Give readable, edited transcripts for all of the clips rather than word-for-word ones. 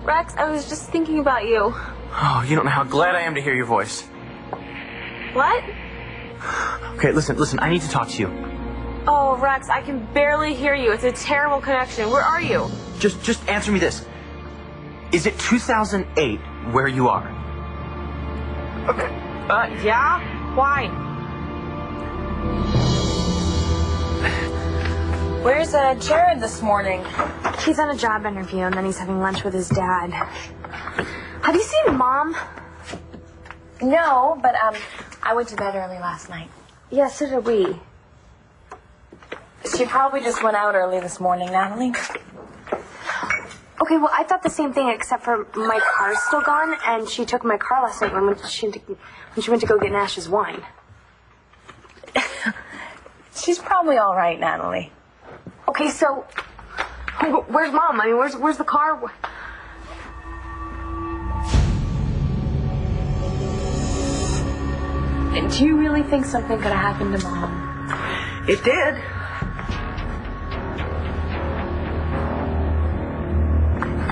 Rex, I was just thinking about you. Oh, you don't know how glad I am to hear your voice. What? Okay, listen, I need to talk to you. Oh, Rex, I can barely hear you. It's a terrible connection. Where are you? Just answer me this. Is it 2008 where you are? Okay. Yeah? Why? Where's Jared this morning? He's on a job interview, and then he's having lunch with his dad. Have you seen Mom? No, but I went to bed early last night. Yeah, so did we. She probably just went out early this morning, Natalie. Okay, well, I thought the same thing, except for my car's still gone, and she took my car last night when she went to go get Nash's wine. She's probably all right, Natalie. Okay, so where's Mom? I mean, where's the car? And do you really think something could have happened to Mom? It did.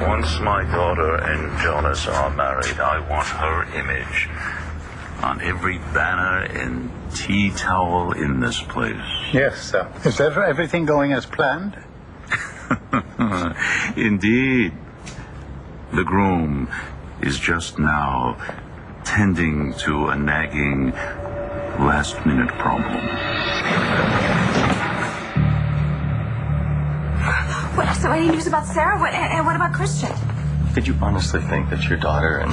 Once my daughter and Jonas are married, I want her image on every banner and tea towel in this place. Yes, is everything going as planned? Indeed. The groom is just now tending to a nagging last-minute problem. What, so any news about Sarah? And what about Christian? Did you honestly think that your daughter and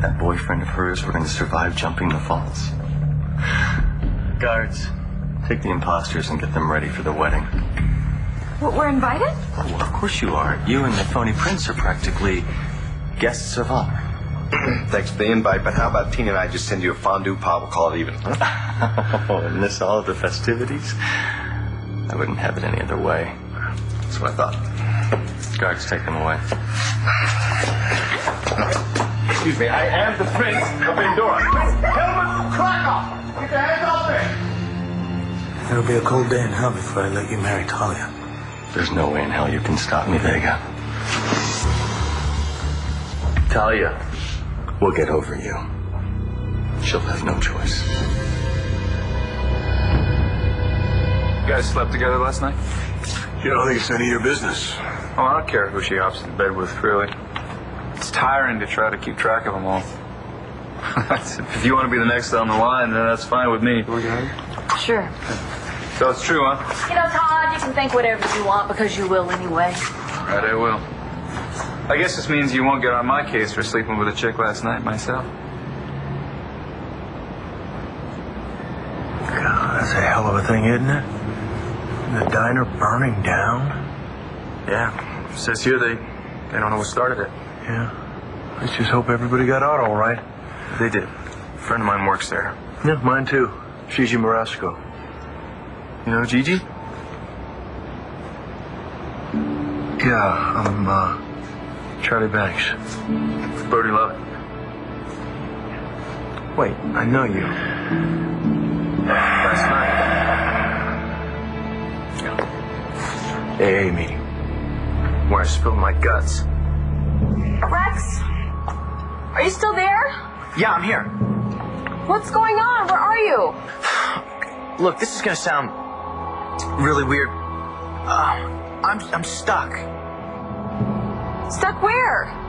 that boyfriend of hers were going to survive jumping the falls? Guards, take the imposters and get them ready for the wedding. We're invited? Oh, of course you are. You and the phony prince are practically guests of honor. Thanks for the invite, but how about Tina and I just send you a fondue pie? We'll call it even. Oh, and miss all of the festivities? I wouldn't have it any other way. That's what I thought. Guards, take them away. Excuse me, I am the Prince of Endora. Helmet, crack off! Keep your hands off me! It'll be a cold day in hell before I let you marry Talia. There's no way in hell you can stop me, Vega. Talia will get over you. She'll have no choice. You guys slept together last night? You don't think it's none of your business? Oh, I don't care who she hops into bed with, really. It's tiring to try to keep track of them all. If you want to be the next on the line, then that's fine with me. Sure. So it's true, huh? You know, Todd, you can think whatever you want because you will anyway. Right, I will. I guess this means you won't get on my case for sleeping with a chick last night myself. God, that's a hell of a thing, isn't it? The diner burning down. Yeah. It says here they don't know what started it. Yeah. Let's just hope everybody got out all right. They did. A friend of mine works there. Yeah, mine too. Gigi Marasco. You know Gigi? Yeah, I'm Charlie Banks. Birdie Love. Wait, I know you. Last night. AA meeting. Where I spilled my guts. Rex? Are you still there? Yeah, I'm here. What's going on? Where are you? Look, this is gonna sound really weird. I'm stuck. Stuck where?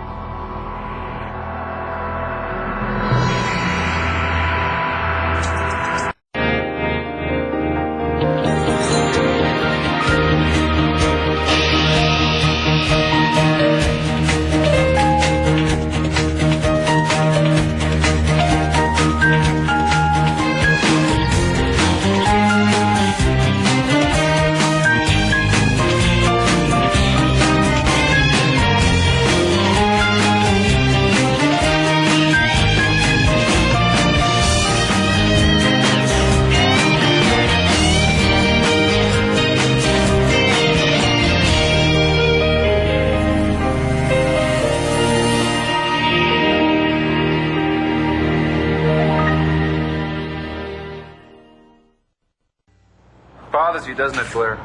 Bothers you, doesn't it, Blair?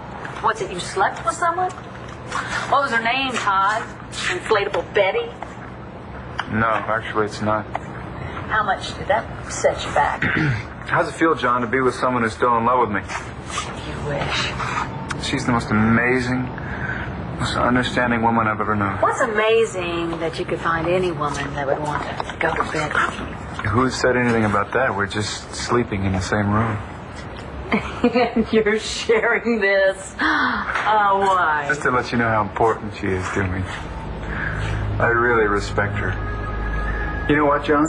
What's it, you slept with someone? What was her name, Todd? Inflatable Betty? No, actually, it's not. How much did that set you back? How's it feel, John, to be with someone who's still in love with me? You wish. She's the most amazing, most understanding woman I've ever known. What's amazing that you could find any woman that would want to go to bed with you? Who said anything about that? We're just sleeping in the same room. And you're sharing this. Oh, why? Just to let you know how important she is to me. I really respect her. You know what, John?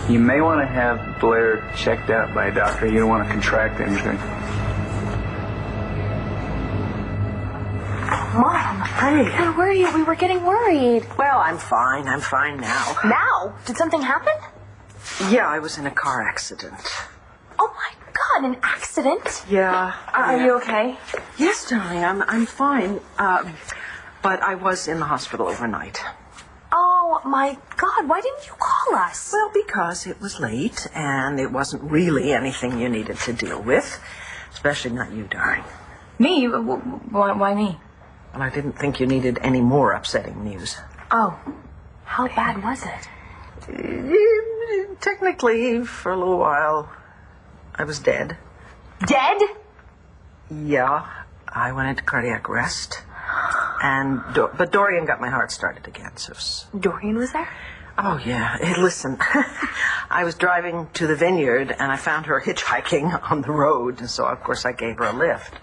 You may want to have Blair checked out by a doctor. You don't want to contract anything. Mom, honey. Where were you? We were getting worried. Well, I'm fine. I'm fine now. Now? Did something happen? Yeah, I was in a car accident. Oh my God, an accident? Yeah. Are you okay? Yes, darling, I'm fine. But I was in the hospital overnight. Oh my God, why didn't you call us? Well, because it was late, and it wasn't really anything you needed to deal with. Especially not you, darling. Me? Why me? Well, I didn't think you needed any more upsetting news. Oh, how bad was it? Technically, for a little while, I was dead. Dead? Yeah, I went into cardiac arrest. But Dorian got my heart started again, so... Dorian was there? Oh, yeah. Hey, listen, I was driving to the vineyard, and I found her hitchhiking on the road, and so, of course, I gave her a lift.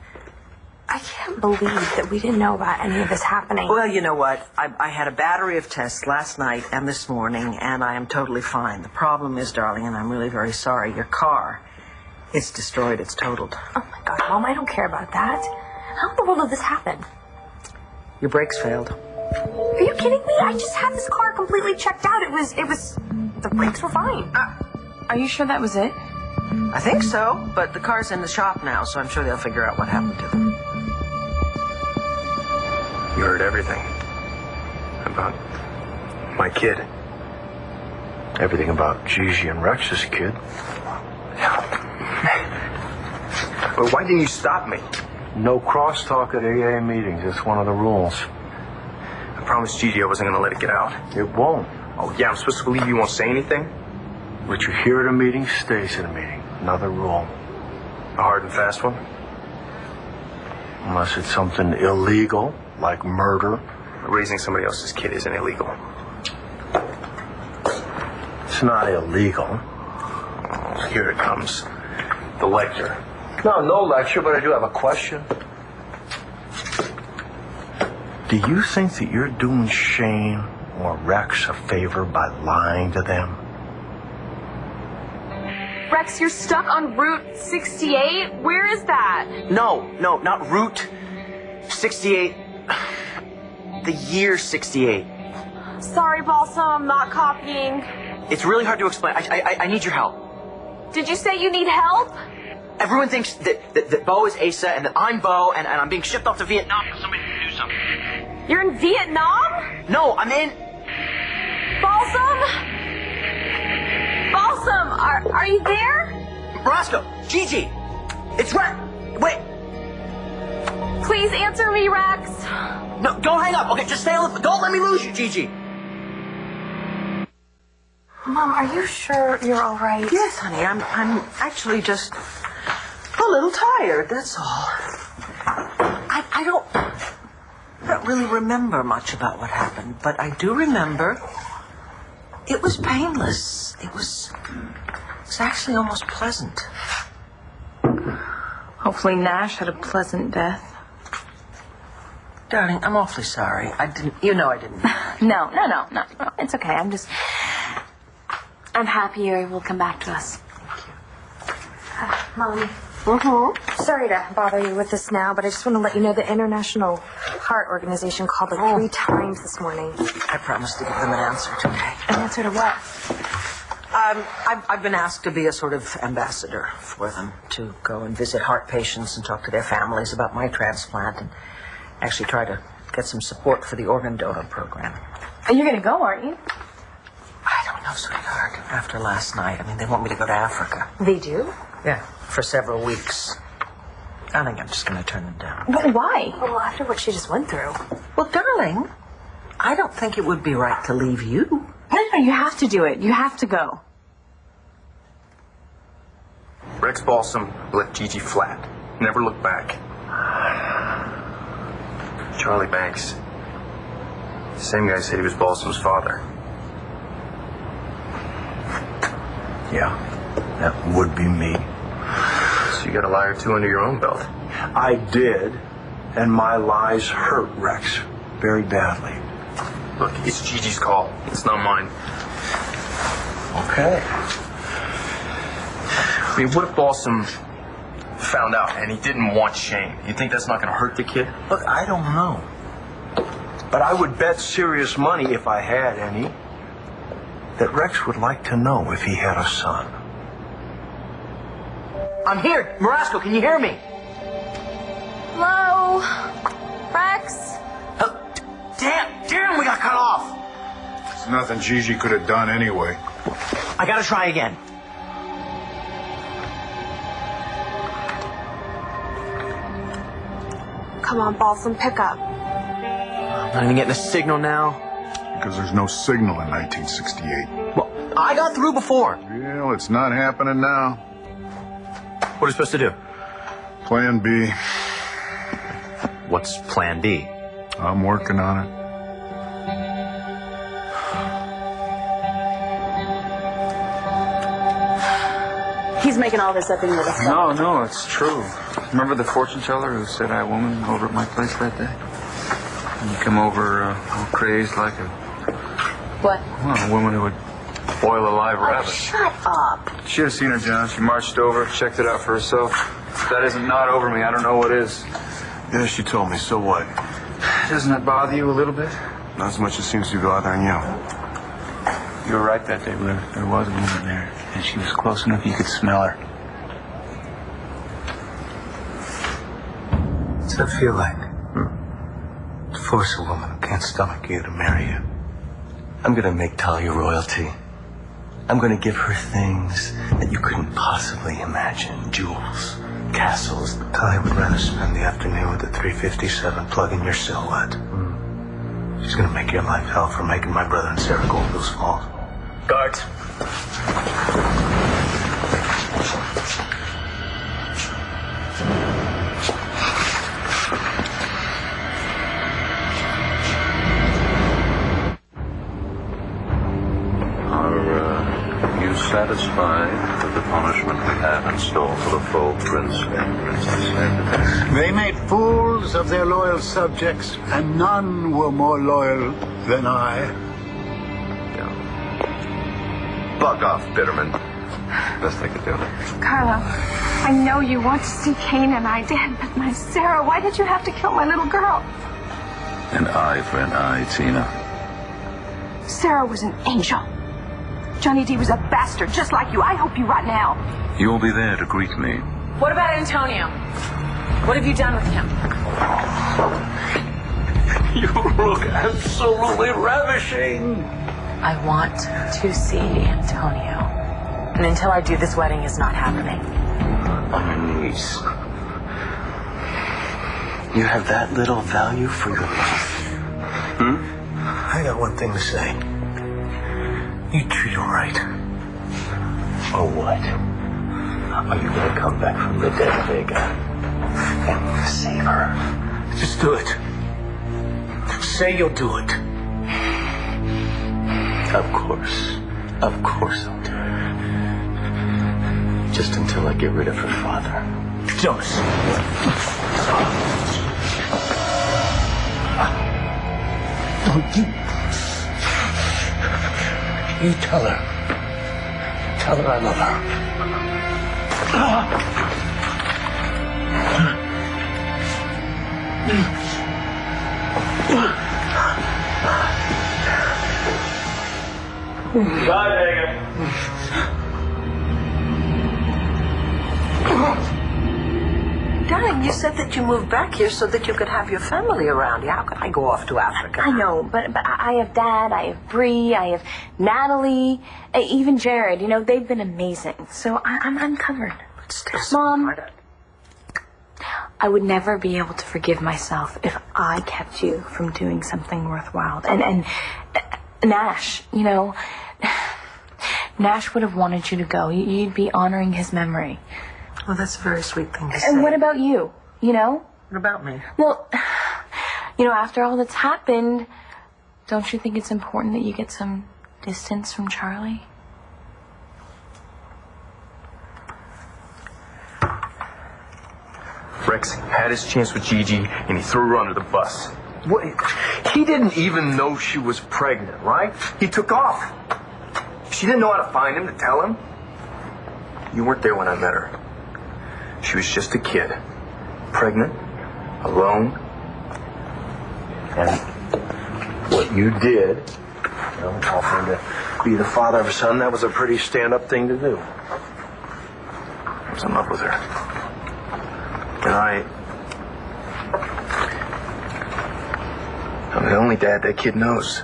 I can't believe that we didn't know about any of this happening. Well, you know what? I had a battery of tests last night and this morning, and I am totally fine. The problem is, darling, and I'm really very sorry, your car, it's destroyed, it's totaled. Oh, my God, Mom, I don't care about that. How in the world did this happen? Your brakes failed. Are you kidding me? I just had this car completely checked out. It was, the brakes were fine. Are you sure that was it? I think so, but the car's in the shop now, so I'm sure they'll figure out what happened to them. You heard everything about my kid. Everything about Gigi and Rex's kid. But why didn't you stop me? No crosstalk at AA meetings. It's one of the rules. I promised Gigi I wasn't going to let it get out. It won't. Oh, yeah, I'm supposed to believe you won't say anything? What you hear at a meeting stays at a meeting. Another rule. A hard and fast one? Unless it's something illegal, like murder. Raising somebody else's kid isn't illegal. It's not illegal. Here it comes. The lecture. No lecture, but I do have a question. Do you think that you're doing Shane or Rex a favor by lying to them? Rex, you're stuck on Route 68? Where is that? No, not Route 68. The year 68. Sorry, Balsam, I'm not copying. It's really hard to explain. I need your help. Did you say you need help? Everyone thinks that Bo is Asa and that I'm Bo and I'm being shipped off to Vietnam because somebody can do something. You're in Vietnam? No, I'm in... Balsam? Balsam, are you there? Roscoe, Gigi, it's Rex. Wait. Please answer me, Rex. No, don't hang up. Okay, just stay on the... Don't let me lose you, Gigi. Mom, are you sure you're all right? Yes, honey, I'm actually just a little tired, that's all. I don't really remember much about what happened, but I do remember it was painless. It was actually almost pleasant. Hopefully Nash had a pleasant death. Darling, I'm awfully sorry. I didn't. No. It's okay. I'm happy you will come back to us. Mommy. Mm-hmm. Sorry to bother you with this now, but I just want to let you know the International Heart Organization called like 3 times this morning. I promised to give them an answer today. An answer to what? I've been asked to be a sort of ambassador for them, to go and visit heart patients and talk to their families about my transplant and actually try to get some support for the organ donor program. And you're going to go, aren't you? I don't know, sweetheart. After last night, I mean, they want me to go to Africa. They do? Yeah, for several weeks. I think I'm just going to turn them down. But why? Well, after what she just went through. Well, darling, I don't think it would be right to leave you. No, you have to do it. You have to go. Rex Balsam left Gigi flat. Never looked back. Charlie Banks. The same guy said he was Balsam's father. Yeah, that would be me. So you got a lie or two under your own belt. I did, and my lies hurt Rex very badly. Look, it's Gigi's call. It's not mine. Okay. I mean, what if Balsam found out and he didn't want Shane? You think that's not going to hurt the kid? Look, I don't know. But I would bet serious money, if I had any, that Rex would like to know if he had a son. I'm here. Marasco, can you hear me? Hello? Rex? Damn, we got cut off. There's nothing Gigi could have done anyway. I gotta try again. Come on, Balsam, pick up. I'm not even getting a signal now. Because there's no signal in 1968. Well, I got through before. Well, it's not happening now. What are we supposed to do? Plan B. What's plan B? I'm working on it. He's making all this up in with us. No, it's true. Remember the fortune teller who said I woman over at my place that day? And you come over all crazed like a... What? Well, a woman who would boil a live rabbit. Shut up. She should have seen her, John. She marched over, checked it out for herself. If that isn't not over me, I don't know what is. Yeah, she told me. So what? Doesn't that bother you a little bit? Not as much as seems to be bothering you. You were right that day, Blair. There was a woman there, and she was close enough you could smell her. What's that feel like? To force a woman who can't stomach you to marry you. I'm gonna make Talia royalty. I'm gonna give her things that you couldn't possibly imagine. Jewels, castles. Talia would rather spend the afternoon with the 357 plugging your silhouette. She's gonna make your life hell for making my brother and Sarah go over those falls. Guards. Are you satisfied with the punishment we have in store for the full prince and princess? They made fools of their loyal subjects, and none were more loyal than I. Bug off, Bitterman. Best I could do. Carlo, I know you want to see Kane and I did, but my Sarah, why did you have to kill my little girl? An eye for an eye, Tina. Sarah was an angel. Johnny D was a bastard, just like you. I hope you rot now. You'll be there to greet me. What about Antonio? What have you done with him? You look absolutely ravishing. I want to see Antonio. And until I do, this wedding is not happening. On your knees. You have that little value for your life? I got one thing to say. You treat her right. Or what? Are you gonna come back from the dead, Vega, and save her? Just do it. Say you'll do it. Of course I'll do it. Just until I get rid of her father. Jonas. You tell her. Tell her I love her. Bye, Vega. Darling, you said that you moved back here so that you could have your family around you. How could I go off to Africa? I know, but I have Dad, I have Bree, I have Natalie, even Jared. You know, they've been amazing. So I'm covered. Stay so Mom. hard. I would never be able to forgive myself if I kept you from doing something worthwhile. And Nash, you know, Nash would have wanted you to go. You'd be honoring his memory. Well, that's a very sweet thing to say. And what about you? You know? What about me? Well, you know, after all that's happened, don't you think it's important that you get some distance from Charlie? Rex had his chance with Gigi, and he threw her under the bus. What? He didn't even know she was pregnant, right? He took off. She didn't know how to find him to tell him. You weren't there when I met her. She was just a kid. Pregnant, alone. And what you did, you know, offering to be the father of her son, that was a pretty stand-up thing to do. I was in love with her. And I'm the only dad that kid knows.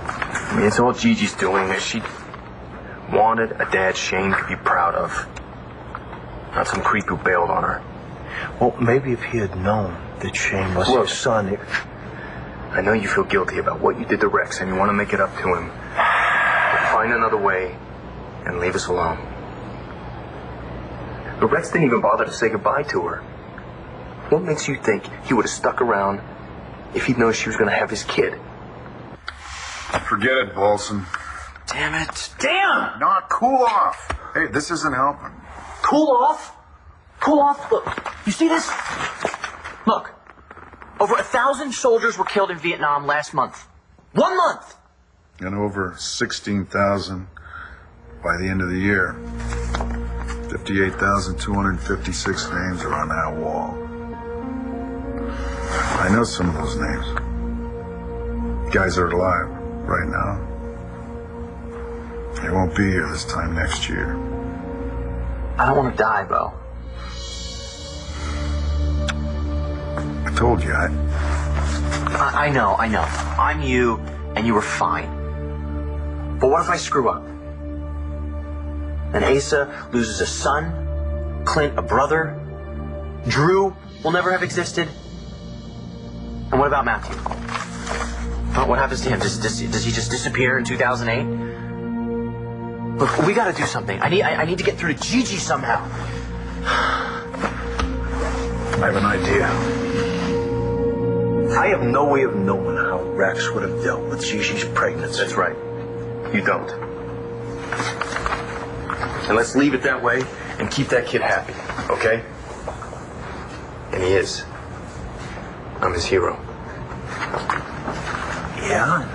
I mean, it's all Gigi's doing. That she wanted a dad Shane could be proud of. Not some creep who bailed on her. Well, maybe if he had known that Shane was his son. I know you feel guilty about what you did to Rex and you want to make it up to him. But find another way and leave us alone. But Rex didn't even bother to say goodbye to her. What makes you think he would have stuck around if he'd known she was going to have his kid? Forget it, Bolson. Damn it. Damn! Not cool off. Hey, this isn't helping. Cool off? Cool off? Look, you see this? Look. Over 1,000 soldiers were killed in Vietnam last month. 1 month! And over 16,000 by the end of the year. 58,256 names are on that wall. I know some of those names. Guys are alive right now. They won't be here this time next year. I don't want to die, Bo. I told you, I know. I'm you, and you were fine. But what if I screw up? And Asa loses a son, Clint a brother, Drew will never have existed. And what about Matthew? What happens to him? Does he just disappear in 2008? Look, we gotta do something. I need to get through to Gigi somehow. I have an idea. I have no way of knowing how Rex would have dealt with Gigi's pregnancy. That's right. You don't. And let's leave it that way and keep that kid happy, okay? And he is. I'm his hero. Yeah.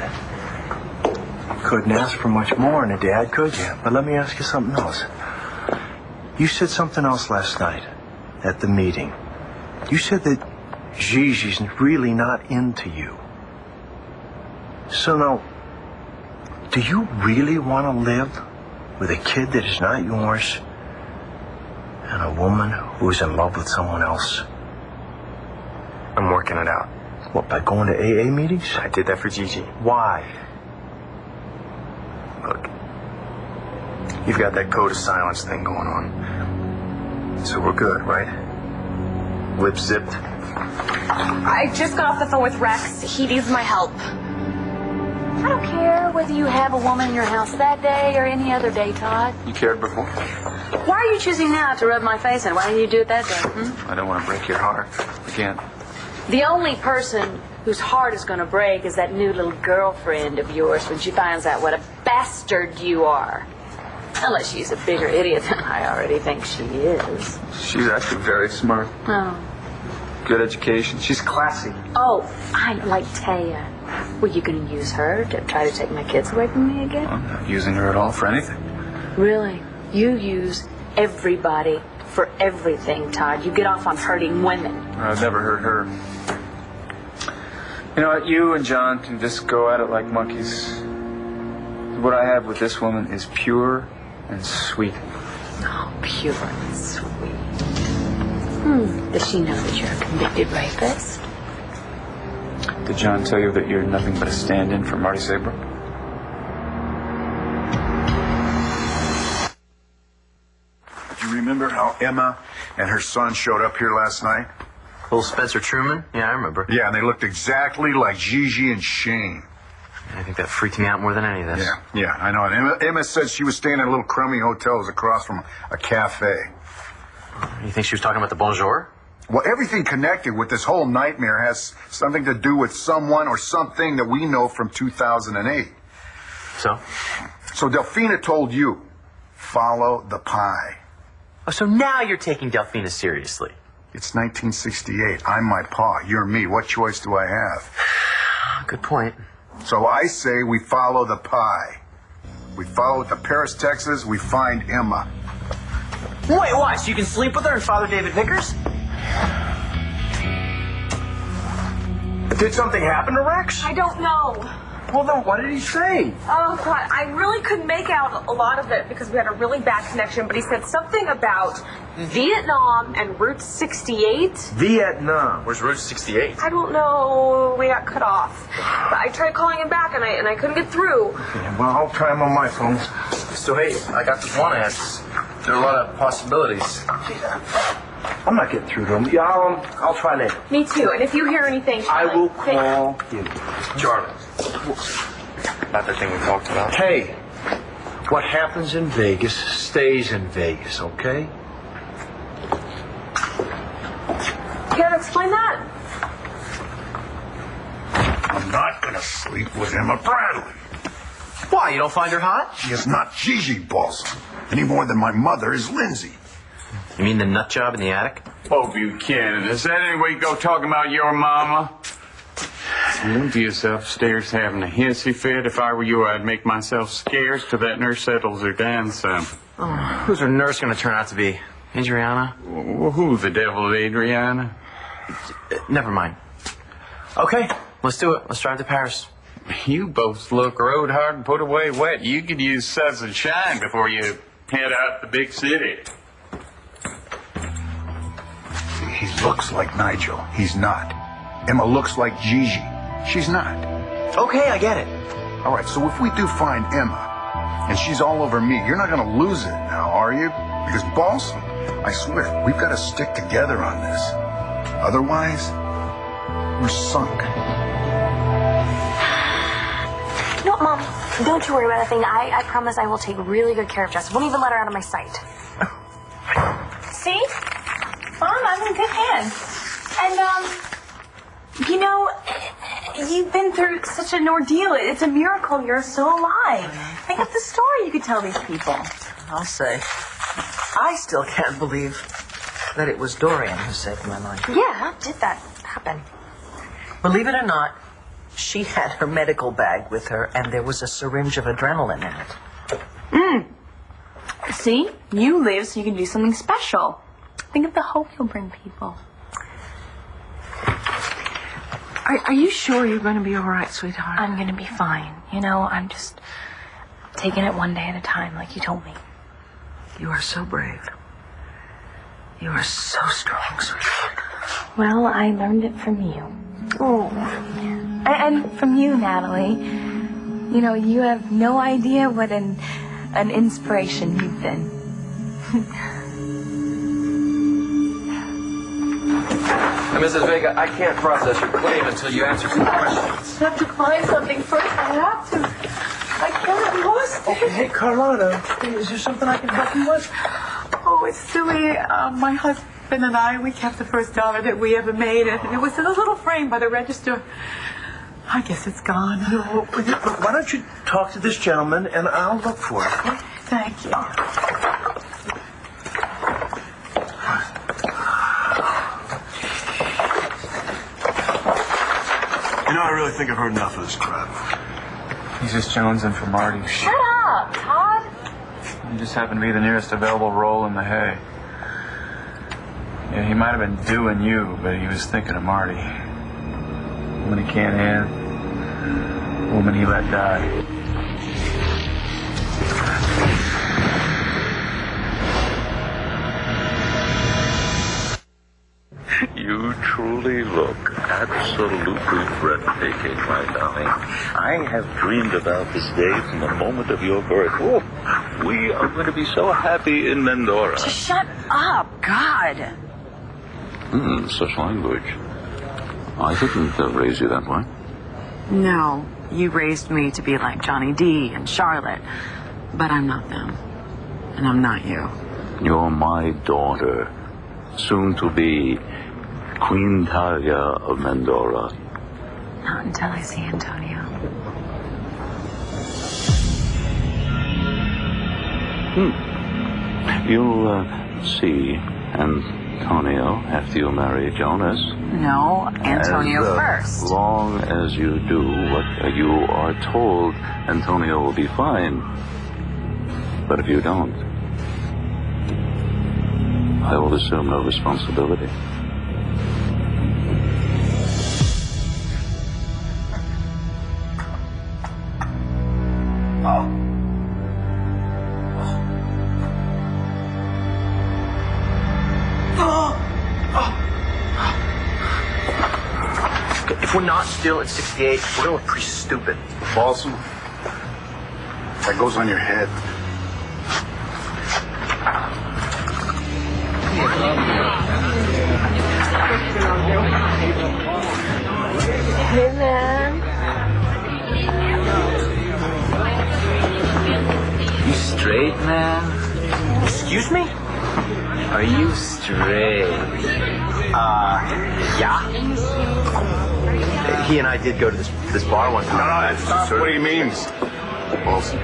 Couldn't ask for much more in a dad, could you? But let me ask you something else. You said something else last night at the meeting. You said that Gigi's really not into you. So now, do you really want to live with a kid that is not yours and a woman who is in love with someone else? I'm working it out. What, by going to AA meetings? I did that for Gigi. Why? Look, you've got that code of silence thing going on. So we're good, right? Lips zipped. I just got off the phone with Rex. He needs my help. I don't care whether you have a woman in your house that day or any other day, Todd. You cared before? Why are you choosing now to rub my face in? Why didn't you do it that day? I don't want to break your heart. Again. The only person whose heart is going to break is that new little girlfriend of yours when she finds out what a bastard you are. Unless she's a bigger idiot than I already think she is. She's actually very smart. Oh. Good education. She's classy. Oh, I like Taya. Were you going to use her to try to take my kids away from me again? I'm not using her at all for anything. Really? You use everybody for everything, Todd. You get off on hurting women. I've never hurt her. You know what? You and John can just go at it like monkeys. What I have with this woman is pure and sweet. Oh, pure and sweet. Does she know that you're a convicted rapist? Did John tell you that you're nothing but a stand-in for Marty Saybrook? Do you remember how Emma and her son showed up here last night? Little Spencer Truman? Yeah, I remember. Yeah, and they looked exactly like Gigi and Shane. I think that freaked me out more than any of this. Yeah, I know. And Emma said she was staying at a little crummy hotel that was across from a cafe. You think she was talking about the Bonjour? Well, everything connected with this whole nightmare has something to do with someone or something that we know from 2008. So? So Delphina told you, follow the pie. Oh, so now you're taking Delphina seriously. It's 1968. I'm my pa. You're me. What choice do I have? Good point. So I say we follow the pie. We follow it to Paris, Texas. We find Emma. Wait, why? So you can sleep with her and Father David Vickers? Did something happen to Rex? I don't know. Well, then what did he say? Oh, God, I really couldn't make out a lot of it because we had a really bad connection, but he said something about Vietnam and Route 68. Vietnam. Where's Route 68? I don't know. We got cut off. But I tried calling him back, and I couldn't get through. Okay, well, I'll try him on my phone. So, hey, I got this one ask. There are a lot of possibilities. I'm not getting through to him. Yeah, I'll try later. Me too. And if you hear anything, I will Charlotte, call you. Charlie. About the thing we talked about. Hey, what happens in Vegas stays in Vegas, okay? Care to explain that? I'm not gonna sleep with Emma Bradley. Why? You don't find her hot? She is not Gigi Balsam, any more than my mother is Lindsay. You mean the nut job in the attic? Oh, Buchanan, is that any way you go talking about your mama? You went to yourself upstairs having a hissy fit. If I were you, I'd make myself scarce till that nurse settles her down some. Oh, who's her nurse going to turn out to be? Adriana? Well, who the devil, Adriana? Never mind. Okay, let's do it. Let's drive to Paris. You both look rode hard and put away wet. You could use suds and shine before you head out the big city. He looks like Nigel. He's not. Emma looks like Gigi. She's not. Okay, I get it. All right, so if we do find Emma, and she's all over me, you're not going to lose it now, are you? Because Balsam, I swear, we've got to stick together on this. Otherwise, we're sunk. No, Mom, don't you worry about a thing. I promise I will take really good care of Jess. Won't even let her out of my sight. See? Mom, I'm in good hands. And, you know, you've been through such an ordeal. It's a miracle you're still alive. Think of the story you could tell these people. I'll say, I still can't believe that it was Dorian who saved my life. Yeah, how did that happen? Believe it or not, she had her medical bag with her, and there was a syringe of adrenaline in it. See? You live so you can do something special. Think of the hope you'll bring people. Are you sure you're going to be all right, sweetheart? I'm going to be fine. You know, I'm just taking it one day at a time, like you told me. You are so brave. You are so strong, sweetheart. Well, I learned it from you. Oh. And from you, Natalie. You know, you have no idea what an inspiration you've been. Mrs. Vega, I can't process your claim until you answer some questions. I have to find something first. I have to. I can't lost it. Okay, hey, Carlotta, is there something I can help you with? Oh, it's silly. My husband and I, we kept the first dollar that we ever made, and it was in a little frame by the register. I guess it's gone. No, why don't you talk to this gentleman, and I'll look for it. Okay? Thank you. You know, I really think I've heard enough of this crap. He's just jonesing for Marty. Shut up, Todd. He just happened to be the nearest available roll in the hay. Yeah, he might have been doing you, but he was thinking of Marty. Woman he can't have. Woman he let die. You truly look absolutely breathtaking, my darling. I have dreamed about this day from the moment of your birth. Oh, We are going to be so happy in Mendora. Just shut up, God. Such language. I didn't raise you that way. No, you raised me to be like Johnny D and Charlotte, but I'm not them, and I'm not you. You're my daughter, soon to be Queen Talia of Mendora. Not until I see Antonio. You'll see Antonio after you marry Jonas. No, Antonio first. As long as you do what you are told, Antonio will be fine. But if you don't, I will assume no responsibility. If we're not still at 68, we're gonna look pretty stupid. Balsam, that goes on your head. Hey, man. You straight, man? Excuse me? Are you straight? Yeah. He and I did go to this bar one time. No, stop. What do you mean? Balsam.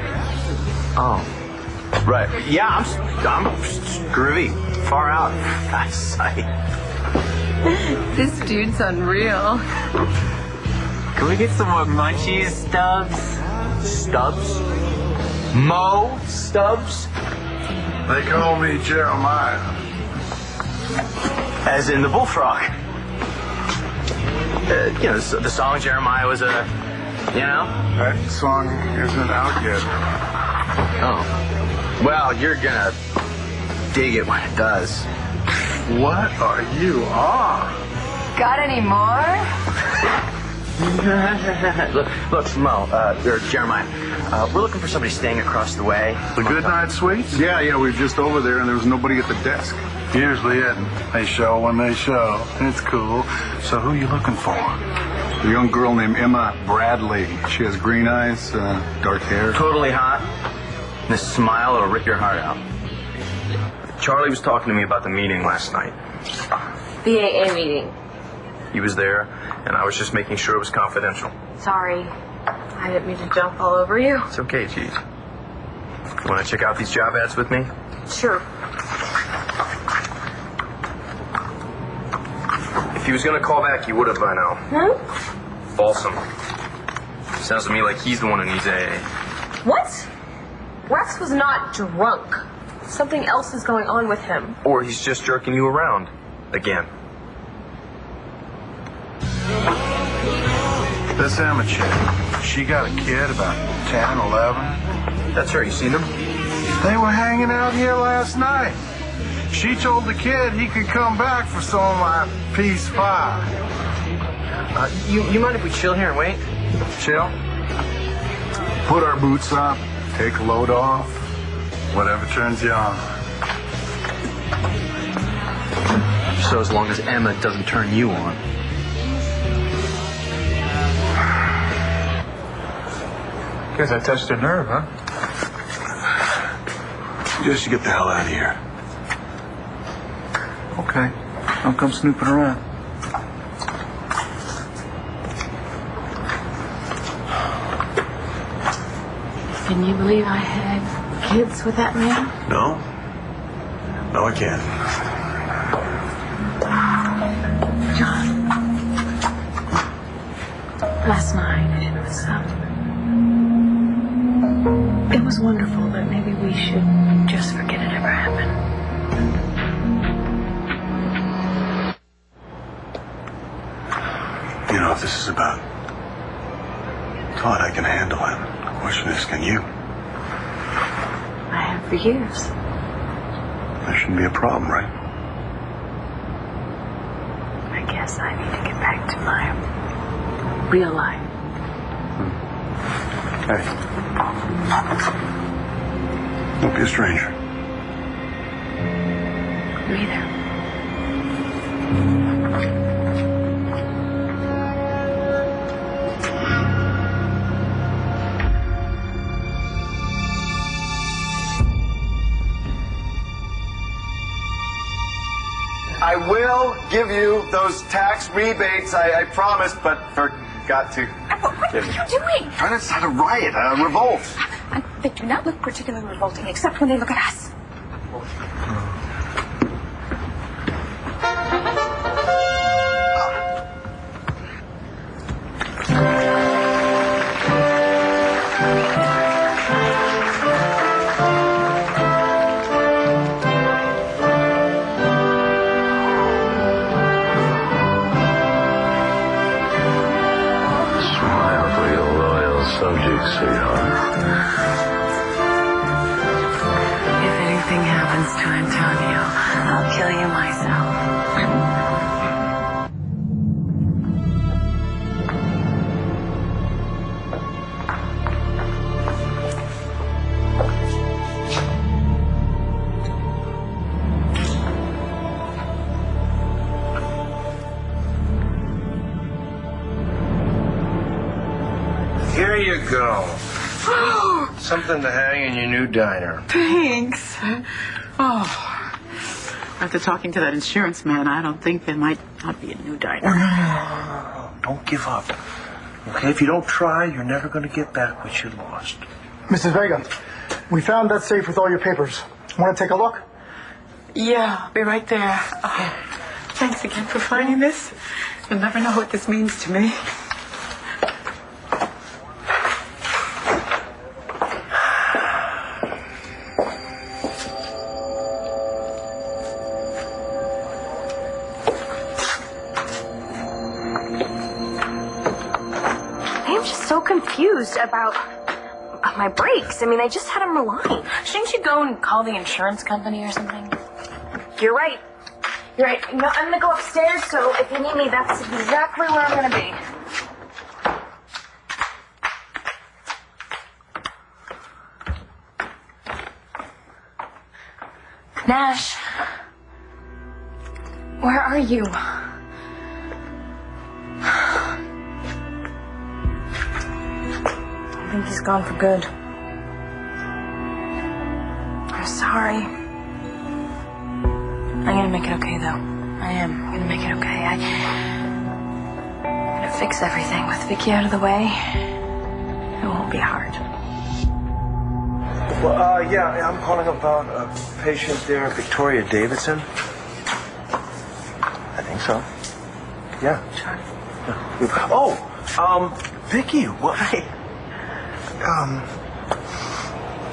Oh. Right. Yeah, I'm groovy. Far out. Guy's sight. This dude's unreal. Can we get some more munchies, Stubbs? Stubbs? Mo Stubbs? They call me Jeremiah. As in the bullfrog. You know, the song Jeremiah was a, you know? That song isn't out yet. Oh. Well, you're gonna dig it when it does. What are you on? Got any more? Look, Mo, or Jeremiah, we're looking for somebody staying across the way. The Good Night Suites? Yeah, we were just over there and there was nobody at the desk. Usually isn't. They show when they show. It's cool. So who are you looking for? A young girl named Emma Bradley. She has green eyes, dark hair. Totally hot. And a smile that'll rip your heart out. Charlie was talking to me about the meeting last night. The AA meeting. He was there, and I was just making sure it was confidential. Sorry. I didn't mean to jump all over you. It's okay, Cheese. You want to check out these job ads with me? Sure. If he was going to call back, he would have by now. Balsam. Sounds to me like he's the one who needs AA. What? Rex was not drunk. Something else is going on with him. Or he's just jerking you around. Again. This Emma chick, she got a kid about 10, 11. That's her. You seen them? They were hanging out here last night. She told the kid he could come back for some of my peace pie. You mind if we chill here and wait? Chill? Put our boots up, take a load off, whatever turns you on. So as long as Emma doesn't turn you on. Guess I touched a nerve, huh? Just get the hell out of here. Okay. Don't come snooping around. Can you believe I had kids with that man? No? No, I can't. John. Last night, it was wonderful, but maybe we should just forget it ever happened. You know, if this is about Todd, I can handle it. The question is, can you? I have for years. There shouldn't be a problem, right? I guess I need to get back to my real life. Hey. Don't be a stranger. You either. I will give you those tax rebates, I promised, but forgot to. What are you doing? Trying to start a riot, a revolt. They do not look particularly revolting, except when they look at us. Smile for your loyal subjects, sweetheart. If anything happens to Antonio, I'll kill you myself. Here you go. Something to hang in your new diner. Thanks. Oh, after talking to that insurance man, I don't think there might not be a new diner. No. Don't give up. Okay, if you don't try, you're never going to get back what you lost. Mrs. Vega, we found that safe with all your papers. Want to take a look? Yeah, I'll be right there. Oh, thanks again for finding this. You'll never know what this means to me. I'm just so confused about my brakes. I mean, I just had them relined. Shouldn't you go and call the insurance company or something? You're right. You're right. You know, I'm gonna go upstairs, so if you need me, that's exactly where I'm gonna be. Nash, where are you? I think he's gone for good. I'm sorry. I'm gonna make it okay, though. I am gonna make it okay. I'm gonna fix everything with Vicky out of the way. It won't be hard. Well, yeah, I'm calling about a patient there, Victoria Davidson. I think so. Yeah. Sure. Yeah. Oh, Vicky, what?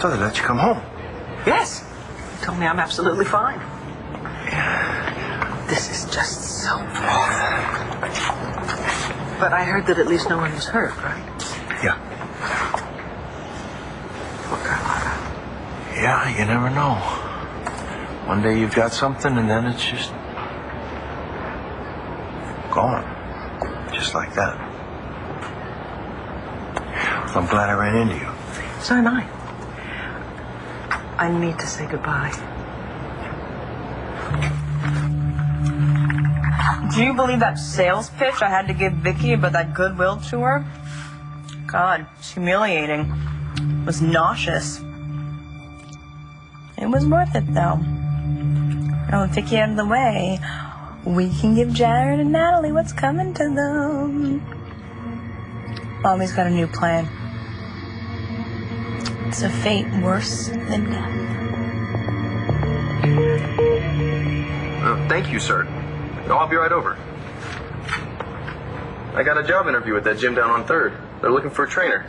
So they let you come home. Yes. He told me I'm absolutely fine. This is just so bad. But I heard that at least no one was hurt, right? Yeah. Yeah, you never know. One day you've got something and then it's just gone. Just like that. I'm glad I ran into you. So am I. I need to say goodbye. Do you believe that sales pitch I had to give Vicky about that goodwill to her? God, it's humiliating. It was nauseous. It was worth it, though. Oh, Vicky out of the way. We can give Jared and Natalie what's coming to them. Mommy's got a new plan. It's a fate worse than death. Thank you, sir. I'll be right over. I got a job interview at that gym down on 3rd. They're looking for a trainer.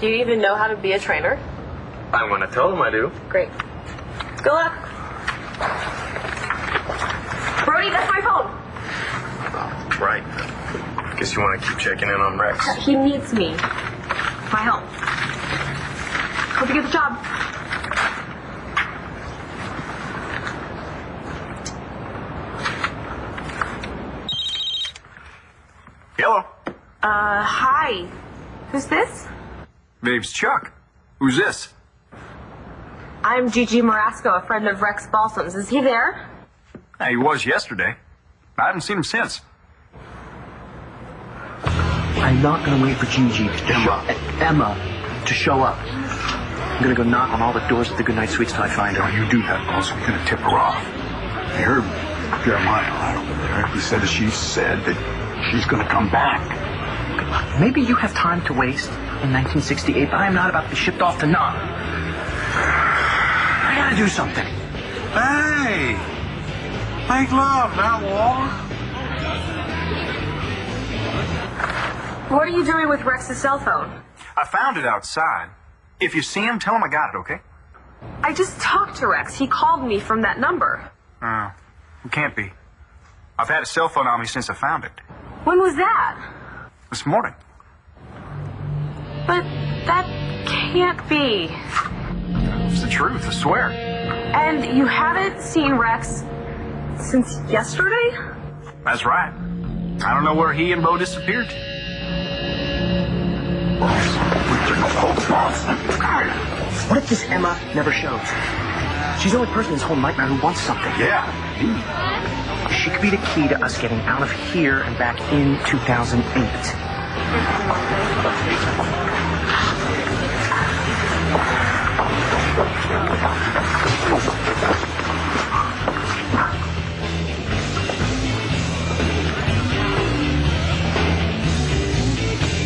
Do you even know how to be a trainer? I'm going to tell them I do. Great. Good luck. Brody, that's my phone. Right. Guess you want to keep checking in on Rex. He needs me. My help. Hope you get the job. Hello. Hi. Who's this? Name's Chuck. Who's this? I'm Gigi Marasco, a friend of Rex Balsam's. Is he there? He was yesterday. I haven't seen him since. I'm not going to wait for Gigi Emma to show up. I'm going to go knock on all the doors at the Goodnight Suites till I find her. You do that, boss. We're going to tip her off. I heard Jeremiah right over there. He said that she said that she's going to come back. Maybe you have time to waste in 1968, but I am not about to be shipped off to Nam. I got to do something. Hey! Make love, not war. What are you doing with Rex's cell phone? I found it outside. If you see him, tell him I got it, okay? I just talked to Rex. He called me from that number. Oh, it can't be. I've had a cell phone on me since I found it. When was that? This morning. But that can't be. It's the truth, I swear. And you haven't seen Rex since yesterday? That's right. I don't know where he and Bo disappeared to. What if this Emma never shows? She's the only person in this whole nightmare who wants something. Yeah. She could be the key to us getting out of here and back in 2008.